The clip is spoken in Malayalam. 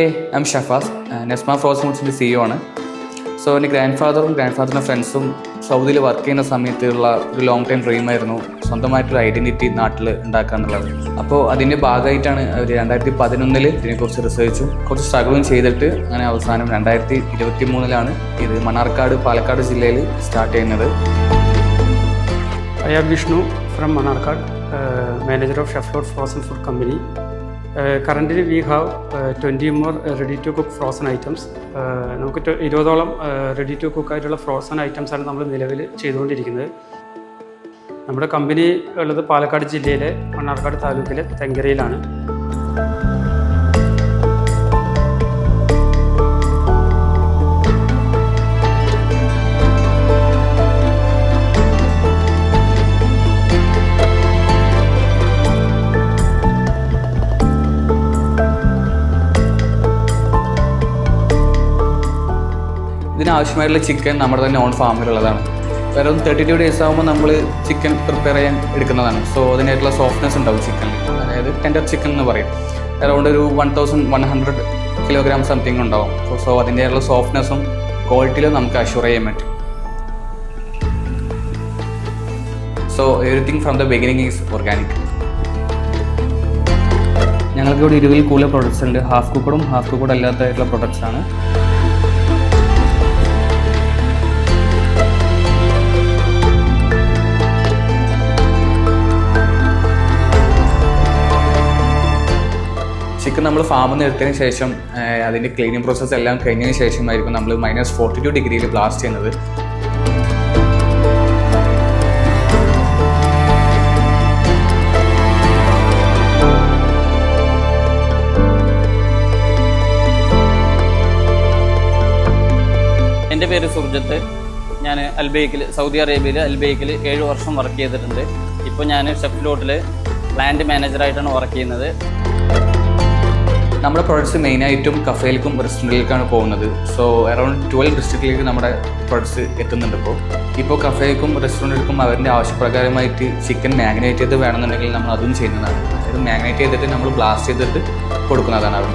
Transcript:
Hey, I'm Shafaz, Nesma Frozen Foods CEO ആണ്. സോ എൻ്റെ ഗ്രാൻഡ് ഫ്രണ്ട്സും സൗദിയിൽ വർക്ക് ചെയ്യുന്ന സമയത്തുള്ള ഒരു ലോങ് ടൈം ഡ്രീം ആയിരുന്നു സ്വന്തമായിട്ടൊരു ഐഡൻറ്റിറ്റി നാട്ടിൽ ഉണ്ടാക്കുക എന്നുള്ളത്. അപ്പോൾ അതിൻ്റെ ഭാഗമായിട്ടാണ് അവർ 2011 ഇതിനെക്കുറിച്ച് റിസർച്ചും കുറച്ച് സ്ട്രഗിളും ചെയ്തിട്ട് അങ്ങനെ അവസാനം 2023 ഇത് മണ്ണാർക്കാട് പാലക്കാട് ജില്ലയിൽ സ്റ്റാർട്ട് ചെയ്യുന്നത്. I am Vishnu from Manarkad, manager of Chef Lord Frozen Food Company. Currently we have 20 more ready to cook frozen items. നമുക്ക് 20ഓളം റെഡി ടു കുക്ക് ആയിട്ടുള്ള ഫ്രോസൺ ഐറ്റംസ് ആണ് നമ്മൾ നിലവിൽ ചെയ്തുകൊണ്ടിരിക്കുന്നത്. നമ്മുടെ കമ്പനി ഉള്ളത് പാലക്കാട് ജില്ലയിലെ മണ്ണാർക്കാട് താലൂക്കിലെ തെങ്കരയിലാണ്. ഇതിനാവശ്യമായിട്ടുള്ള ചിക്കൻ നമ്മുടെ തന്നെ ഓൺ ഫാമിലുള്ളതാണ്. വെറും 32 days ആകുമ്പോൾ നമ്മൾ ചിക്കൻ പ്രിപ്പയർ ചെയ്യാൻ എടുക്കുന്നതാണ്. സോ അതിനായിട്ടുള്ള സോഫ്റ്റ്നെസ് ഉണ്ടാവും ചിക്കനിൽ, അതായത് ടെൻഡർ ചിക്കൻ എന്ന് പറയും. അറൗണ്ട് ഒരു 1100 kilogram സംതിങ് ഉണ്ടാവും. സോ അതിൻ്റെയുള്ള സോഫ്റ്റ്നെസ്സും ക്വാളിറ്റിയിലും നമുക്ക് അഷ്യൂർ ചെയ്യാൻ പറ്റും. So everything from the beginning is organic. ഞങ്ങൾക്കിവിടെ 20 കൂടുതൽ പ്രൊഡക്ട്സ് ഉണ്ട്. ഹാഫ് കുക്കഡ് അല്ലാത്തതായിട്ടുള്ള പ്രൊഡക്ട്സ് ആണ്. ചിക്കൻ നമ്മൾ ഫാമിൽ നിന്ന് എടുത്തതിന് ശേഷം അതിൻ്റെ ക്ലീനിങ് പ്രോസസ്സ് എല്ലാം കഴിഞ്ഞതിന് ശേഷമായിരിക്കും നമ്മൾ -42 ഡിഗ്രിയിൽ ബ്ലാസ്റ്റ് ചെയ്യുന്നത്. എൻ്റെ പേര് സുർജിത്ത്. ഞാൻ സൗദി അറേബ്യയിൽ അൽബൈക്കിൽ 7 വർഷം വർക്ക് ചെയ്തിട്ടുണ്ട്. ഇപ്പോൾ ഞാൻ ഷെഫ് ലോട്ടിൽ പ്ലാന്റ് മാനേജറായിട്ടാണ് വർക്ക് ചെയ്യുന്നത്. നമ്മുടെ പ്രൊഡക്ട്സ് മെയിനായിട്ടും കഫേയിലേക്കും റെസ്റ്റോറൻറ്റിലേക്കാണ് പോകുന്നത്. സോ അറൗണ്ട് 12 ഡിസ്ട്രിക്റ്റിലേക്ക് നമ്മുടെ പ്രൊഡക്ട്സ് എത്തുന്നുണ്ട്. ഇപ്പോൾ കഫേക്കും റെസ്റ്റോറൻറ്റിലേക്കും അവരുടെ ആവശ്യപ്രകാരമായിട്ട് ചിക്കൻ മാഗ്നേറ്റ് ചെയ്ത് വേണമെന്നുണ്ടെങ്കിൽ നമ്മൾ അതും ചെയ്യുന്നതാണ്. അതായത് മാഗ്നേറ്റ് ചെയ്തിട്ട് നമ്മൾ ബ്ലാസ്റ്റ് ചെയ്തിട്ട് കൊടുക്കുന്നതാണ് അവർ.